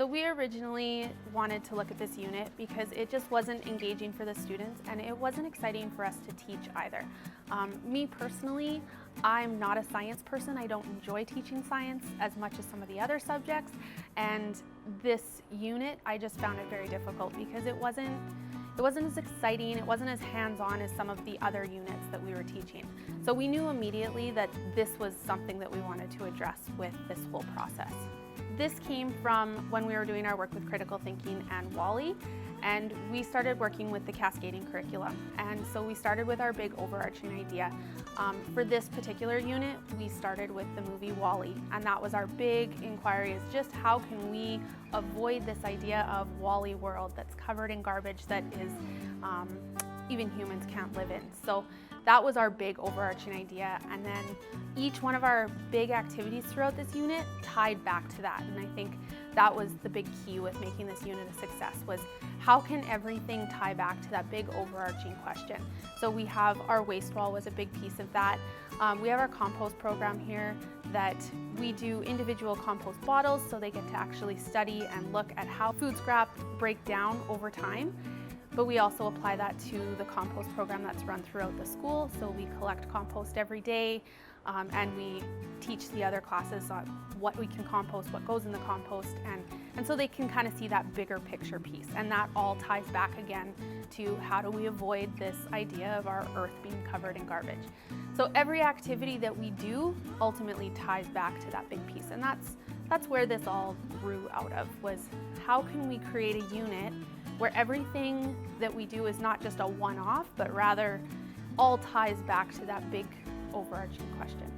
So we originally wanted to look at this unit because it just wasn't engaging for the students and it wasn't exciting for us to teach either. Me personally, I'm not a science person. I don't enjoy teaching science as much as some of the other subjects, and this unit, I just found it very difficult because it wasn't as exciting, it wasn't as hands-on as some of the other units that we were teaching. So we knew immediately that this was something that we wanted to address with this whole process. This came from when we were doing our work with critical thinking and WALL-E, and we started working with the Cascading Curriculum. And so we started with our big overarching idea. For this particular unit, we started with the movie WALL-E, and that was our big inquiry, is just how can we avoid this idea of WALL-E world that's covered in garbage that is even humans can't live in. So that was our big overarching idea, and then each one of our big activities throughout this unit tied back to that. And I think that was the big key with making this unit a success, was how can everything tie back to that big overarching question. So we have our waste wall was a big piece of that. We have our compost program here that we do individual compost bottles, so they get to actually study and look at how food scrap break down over time. But we also apply that to the compost program that's run throughout the school. So we collect compost every day, and we teach the other classes on what we can compost, what goes in the compost, and so they can kind of see that bigger picture piece. And that all ties back again to how do we avoid this idea of our earth being covered in garbage. So every activity that we do ultimately ties back to that big piece. And that's where this all grew out of, was how can we create a unit where everything that we do is not just a one-off, but rather all ties back to that big overarching question.